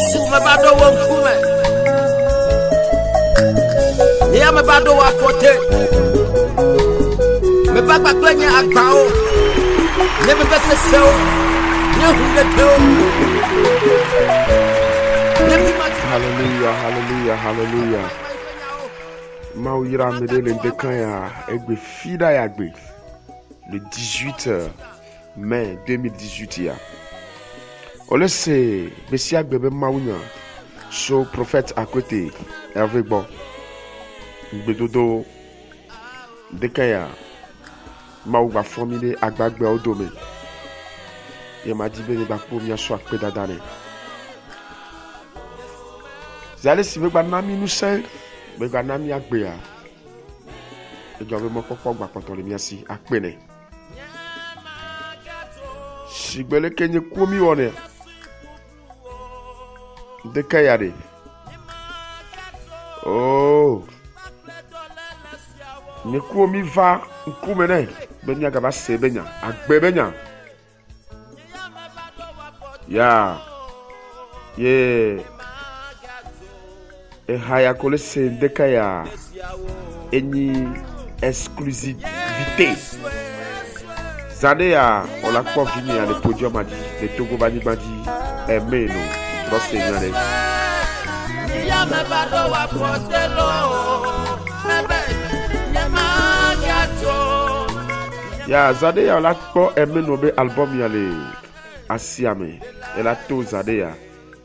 Yesu me bado wo nkume. Ye me bado wa fote. Me baba kwenye agbao. Ne me bese seo. Ne hunde teo. Hallelujah, hallelujah, hallelujah. Maouira Medele Ndekanya Egbe Fida Yagbe le 18 mai 2018 ya. Olese Bessia Bebe Maounya so prophète à côté Hervé Bon Bedodo Ndekanya Maouba formulé Agbagbe Odome. Il m'a dit Bene Bakpo Mia so akpe dadane. Zale si ve banami nous sait Bega nami akbe ya. Ejo mo kokko gba poto le miasi akpene. Sigbele kenye komi wone. De kayade. Oh. Ne komi va nkumene. Benya gaba sebenya akbe benya. Ya. Yeah. Et haya kole se ndekaya eni exclusivité. Zane ya on la kwa vini ya le podium a dit le Togo bani badi aimé nous dans Seigneur. Ya zade ya la kwa aimé nous be album ya le asiame et la to zade ya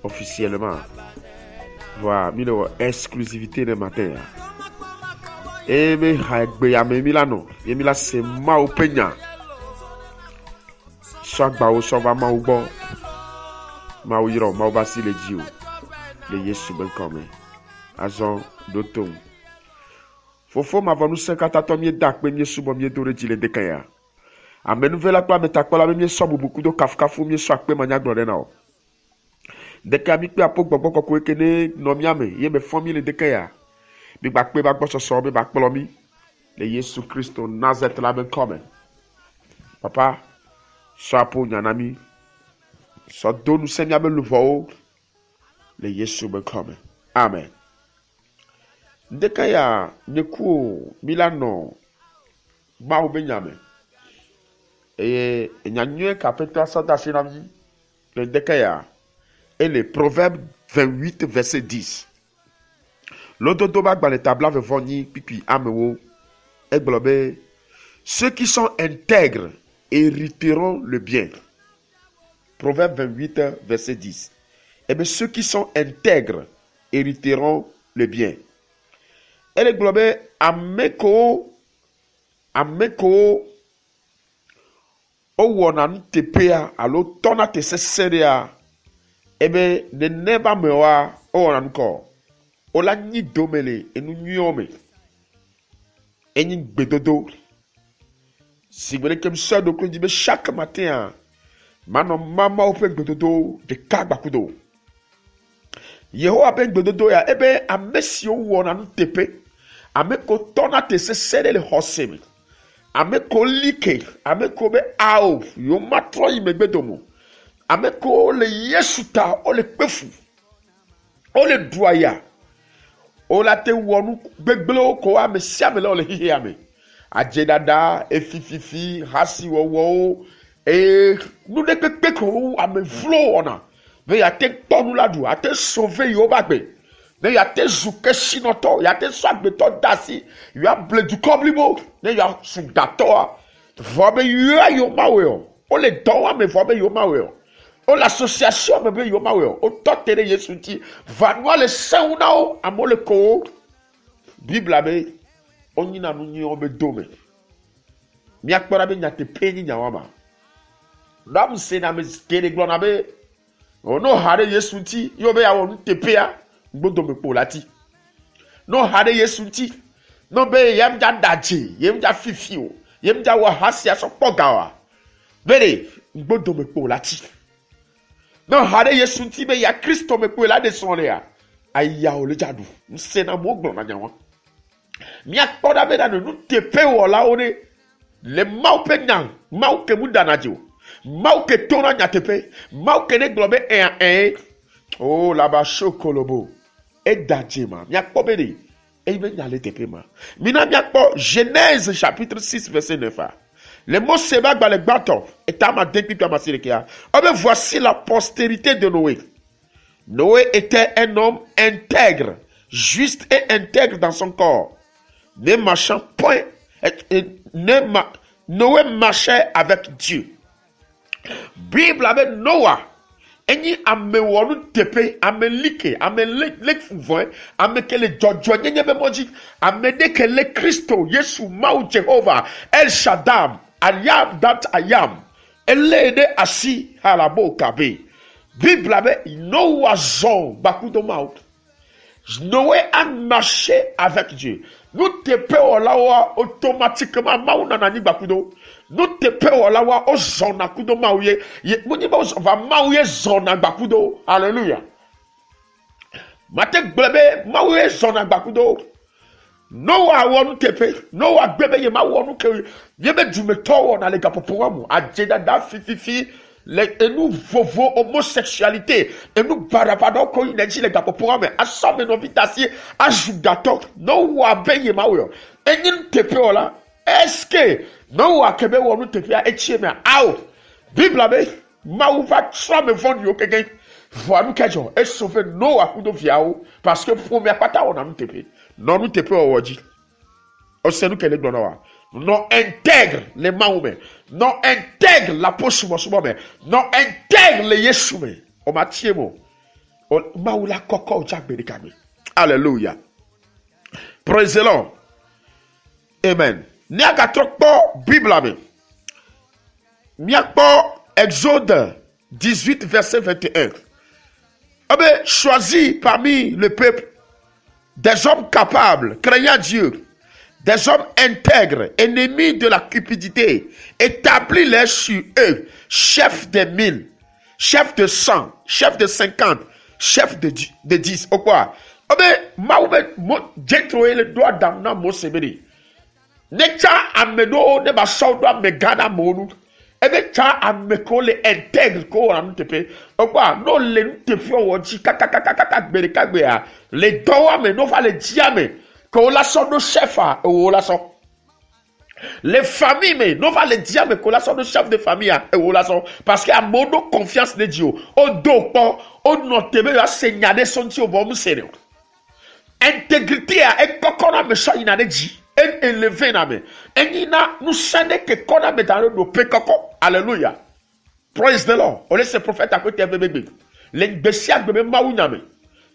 officiellement. Voilà, milo exclusivité le matin. Et me hagbe ya me milano, ye mila se ma ou penya. Chaque ba ou so va ma ou bon. Ma ou yiro, ma ou basi le diou. Le Yesu ben comme. Azon dotom. Fofo ma vanu 50 atom ye dak me Yesu bon ye dore di le dekaya. A me nouvelle akpa me takpola me so beaucoup de kafkafu me so akpe manya glore na o. Dès mi pe apok gbogbo koko ekene no miame ye me famille deke ya bi gba pe ba gbo so be ba polo mi le Yesu Christo Nazareth la ben come papa chapeau nyanami so do nu se miame luvo le Yesu ben come amen deke ya neku milano ba o benyame nyanwe kapeta sa da shinami le deke ya. Et le Proverbe 28, verset 10. L'ododobak dans les tables avec voni, pipi, amewo, eglobe. Ceux qui sont intègres hériteront le bien. Proverbe 28, verset 10. Et bien, ceux qui sont intègres hériteront le bien. Et eglobe, ameko, owonan tepea, alo tona te seseria. Ebe ne neba mewa o nanko ola ni domele enu nyome eni gbedodo sigbele kem so do ko dibe chaque matin mano mama o pe gbedodo de kagba kudo Yehowa pe gbedodo ya ebe amesi o wo nanu tepe ameko tona te sesere le hosemi ameko like ameko be ao yo matro imegbedomo ameko le Yesuta o le pefu o le duaya o la te wonu gbegbelo ko amesi amele o le hihi ame ajedada efififi hasi wowo nu de pepe ko ame flow ona ve ya te tonu ladu ate sauver yo bagbe ne ya te zuke sinoto ya te swagbe to dasi ya ble du koblibo ne ya sudato vobe yo mawe o le dowa me vobe yo mawe o l'association me be yo mawe o totere Yesu ti vanwa le saunao amole ko Bible abe onyina nu nyi obe dome mi akpora be nyate peni nyawama dam se na me kele glona be ono hare Yesu ti yo be ya wonu tepea gbodo me po lati no hare Yesu ti no be yam ja daje yam ja fifio yam ja wa hasia so pogawa bere gbodo me po lati no hare Yesu ti be ya Kristo me po la de sonle ya aya o le jadu nse na mo gbon na nyawa mi akpoda be na nu tepe wo la one le mau pe nyang mau ke mudanajo mau ke tona nyatepe mau ke ne globe Oh, là-bas, chokolobo. Et d'adjema. Miakpo bedi. Et il y a les tepema. Mina miakpo, Genèse chapitre 6, verset 9. Le mot seba dans le bâton. Et tama depuis que ma sirikia. Oh, mais voici la postérité de Noé. Noé était un homme intègre, juste et intègre dans son corps. Ne marchant point, Noé marchait avec Dieu. Bible avec Noah. Eni ame wonu tepe, ame like, ame lek fuvon, ame kele jojo, nye be moji, ame de kele Christo, Yesu, Mau Jehovah, El Shaddam, I am that I am. Elle de assis à la bokabe. Bible avec Noah zon bakudo maut. Noé a marché avec Dieu. Nous te payons là automatiquement mauna nani bakudo. Nous te payons là au zona kudo maouye. Moni va maouye zona bakudo. Alléluia. Mate glebe maouye zona bakudo. Noah wonu tepe. Noah bebe ye ma wonu ke yebe dume towo na le gapoporamu. Ajeda da fififi. Et nous vovo homosexualité et nous barabado ko ineji le gapo pour me asome no vitasi ajudato no wa beye mawo enin tepe ola est-ce que no wa kebe wonu tepe a etie me awo bible be mawo va trame vendre yo kegen voilà nous kejo et sauver no wa kudo viao parce que première pata on a nous tepe non nous tepe o woji o se nous kele glono non intègre les maoumé, non intègre la poche soumé, non intègre les yessoumé. O matiemo, o maoula koko jak bedikami. Alléluia. Praise the Lord. Amen. Niaga trokpo Bible ame. Niakpo Exode 18 verset 21. Abe choisi parmi le peuple des hommes capables, craignant Dieu. Des hommes intègres, ennemis de la cupidité, établis-les sur eux, chefs des 1000, chefs de 100, chefs de 50, chefs de 10. Au quoi? Oh ben, j'ai trouvé le doigt dans la moseberi. Necha amedo ne ba saudo me gana monu. Ebe cha ameko le intègre ko ran tepe. Au quoi? No le tepe o ji kaka gbere kagbe a. Le dowa me no va le diame. Que la son de chef ou la son les familles mais non va le dire mais que la son de chef de famille ou la son parce qu'à mono confiance de Dieu au dos au note me a signaler son Dieu bon sérieux intégrité et qu'on a me ça il a dit et élevé na me et il a nous sende que qu'on a dans le pekoko alléluia praise the Lord on laisse le prophète à côté bébé les bestial bébé maounyame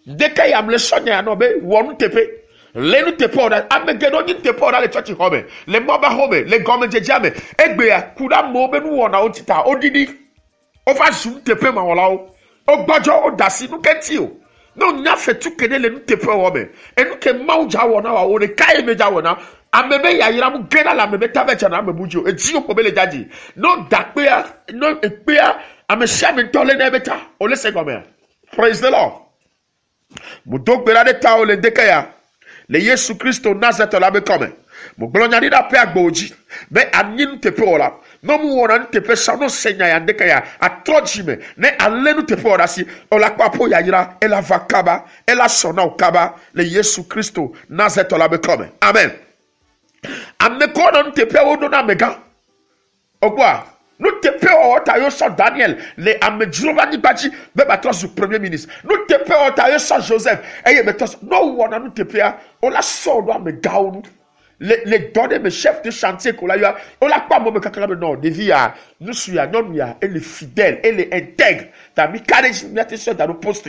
dès qu'il y a le sonné no be wonu tepe les nous te portent, amegeno ni te portent les church home, les moba home, les gomme jejame, egbe ya kuda mobe nu wona otita, odidi, ova zoom te pe ma wala o, ogbojo o dasi nu kenti o, no nya fetu kene le nu te pe home, e nu ke mauja wona wa o ne kai meja wona, amebe ya yira mu gena la mebe tabecha na mebujo, e ji o pobele jaji, no dakpe ya, no ekpe ya, ame shame ntole na beta, o le se gomme. Praise the Lord. Mu dokbera de ta o le dekaya. Le Yesu Christo Nazareth la be comme. Mo glonya ni da pe agboji. Me anin te pe ola. No mu wona te pe sa no senya ya ndeka ya. Atrojime. Ne alenu te pe ola si. Ola kwa po ya yira. Ela vakaba. Ela sona ukaba. Le Yesu Christo Nazareth la be comme. Amen. Ame kono te pe odo na mega. Okwa. Nous te payons taillons sur Daniel, les Amedjouva Nibaji, même à toi du premier ministre. Nous te payons taillons sur Joseph. Et maintenant, nous te payons, on l'a sorti, mais gaou. Les données, mes chefs de chantier, qu'on a eu, on l'a pas, moi, mais non, des vies, nous sommes, non, et les fidèles, et les intègres, t'as mis carré, dans nos postes,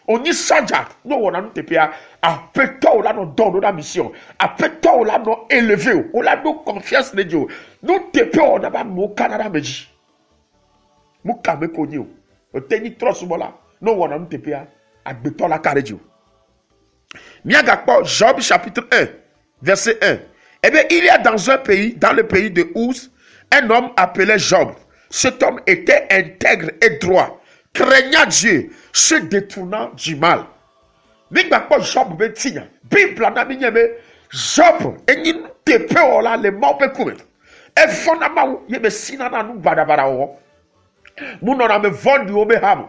on y s'adja, nous, on a nous te payons, à peu tôt, on a nos dons, nos missions, à peu tôt, on a nos élevés, on a nos confiance, les dieux. Nous te payons, on a pas mon Canada, mais dit. Mouka me konyo. O teni trop sumola. Non on a nous te payons, à béton la carré dieu. Miagakpo, Job chapitre 1, verset 1. Eh bien, il y a dans le pays de Uz, un homme appelé Job. Cet homme était intègre et droit, craignant Dieu, se détournant du mal. Miagakpo, Job betinya. Bible na minyeme Job enyi te pe ola le mo pe kume. E fona ma yebe sinana nu badabara o. Munona me vondi o be hamu.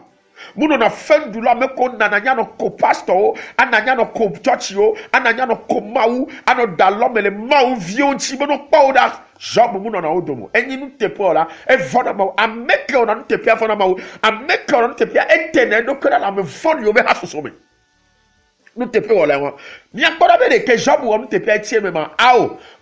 muno na fendu la me ko nananya no ko pastor ananya no ko church o ananya no ko mau ano dalo mele mau vionchi mo no powder job muno na odomo enyi nu tepola e vona mau ameke ona nu tepia vona mau ameke ona nu tepia etene do kora la me voni o be hasoso me nous te payons là. N'y a pas de que Job ou nous te payons même. Ah,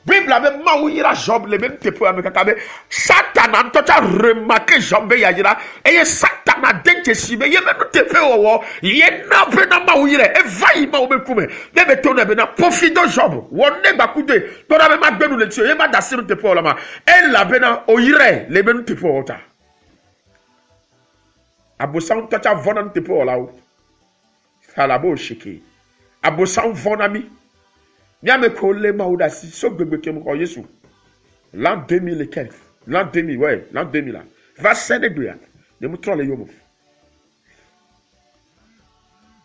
Bible la même ma ou ira Job le même te payons avec Kabe. Satan a tout à remarqué Job ya ira. Et Satan a denke si mais même nous te payons. Y est na pena ma ou ira. Et va y ma ou me kume. Debe tona bena profito Job. Wonne ba kude. Tona be ma benu le tio. Y ma dasi nous te payons là ma. Et la bena o ira le même te payons ta. Abosan tout à vona nous te payons là. Falabo shiki. Abosan vonami. Nya me kole ma odasi so gbegbe ke mo Yesu. L'an 2000 et quelques. L'an 2000 ouais, l'an 2000 là. Va sene gbe de mo tro le yomo.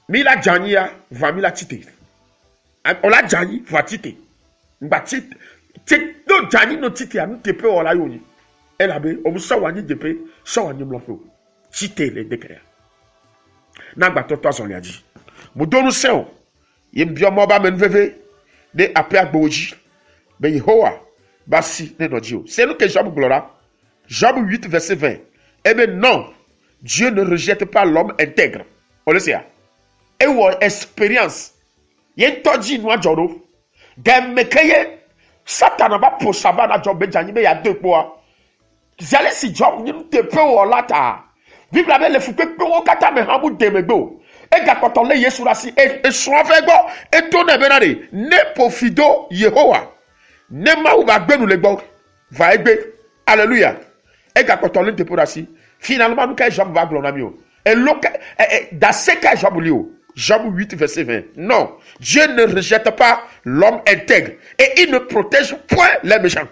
Mila jania va mila tite. Ola jani va tite. Ngba tite. No jani no tite anu tepe ola yoni. Elabe o mo so wani depe, so wani mlofo. Tite le dekre. Na gba to son ya di. Mo donu se o. Yem bio mo ba men veve de apia gboji be Yehowa basi ne no dio. C'est nous que Job glora. Job 8 verset 20. Eh bien non, Dieu ne rejette pas l'homme intègre. On le sait. Et ou expérience. Yen toji no ajoro. Dem mekeye Satan ba po sabana Job be jani be ya deux poa. Zale si Job ni te pe o lata. Bible a le fuke pe o kata me hamu demegbo. Et quand on les Yesu rasi et soit fait go et ton benade ne profido Yehowa ne ma ou ba gbe nous le go va egbe alléluia et quand on les te porasi finalement nous que Job va glonamio et dans ce cas Job lio Job 8 verset 20 non Dieu ne rejette pas l'homme intègre et il ne protège point les méchants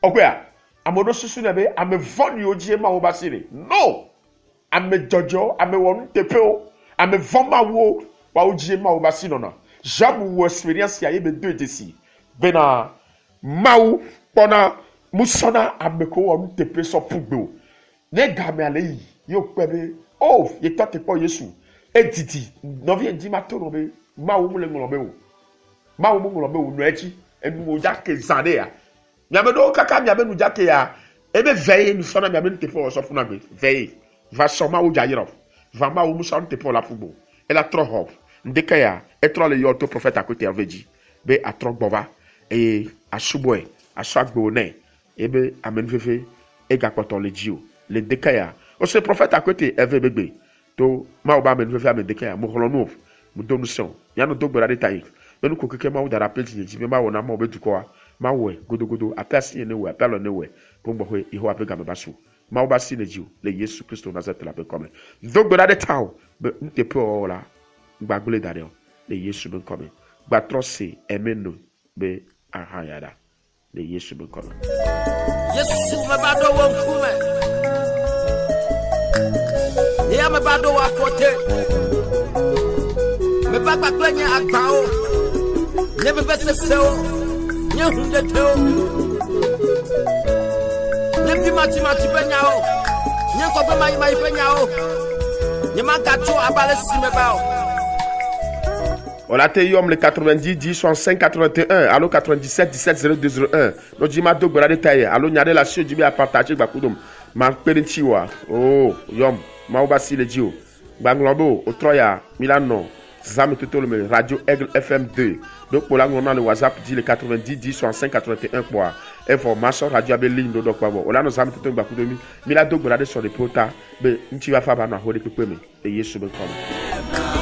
okwea amodo susu nebe ame voni oji ma obasire non ame jojo ame wonu tepeo ame voma wo wa ojie ma obasi nona Job wo experience ya yebe deux desi bena mau pona musona ameko wo tepe so pugbe ne game ale yi yo pebe oh ye tote po Yesu edidi no vie ndi matoro be mau mu le ngolobe wo mau mu ngolobe wo no echi enu wo jake zade ya nyame do kaka nyame nu jake ya ebe veye nu sona nyame tepe wo so funa be veye va soma wo jayiro Vama ou moussa te pour la football. Elle a trop hop. Ndekaya, et trop le yoto prophète à côté avait dit. Be a trop bova. Et à souboé, à chaque bonnet. Et be amen veve. Et gakoton le dio. Le dekaya. O se prophète à côté avait bébé. To ma oba amen veve amen dekaya. Mou holonou. Mou donoution. Yano do bera détail. Mais nous coquet ma ou da rappel dit. Mais ma ou na ma obe du quoi. Ma oué. Godo. Appelle si ne oué. Appelle ne oué. Pour moi, il faut appeler Gamebassou. Maoba si le Dieu, le Jésus Christ au Nazareth la paix comme. Donc de la tao, be n'te peu là, bagule d'ailleurs, le Jésus ben comme. Ba trosé aimer nous, be ahayada, le Jésus ben comme. Yesu me bado wonkume. Ya me bado wa kote. Me baba kwenya agbao. Ne be vese seo. Nye hunde teo. Mati penyao. Nyen ko mai penyao. Nyema gacho abale simebao. On a été le 90 10 65 81 allo 97 17 0201 no jima do gbara détaillé allo nyade la sio jibi a partager bakudum ma perentiwa oh yom ma obasi le dio Banglobo Otroya Milano Zame Totolome Radio Aigle FM 2 donc pour la on a le WhatsApp dit le 90 10 65 81 quoi information radio abelindo donc quoi bon on a nos Zame Totolome bakudum Milado gbara de sur le pota be nti va fa ba na ho de pepeme e Yesu be comme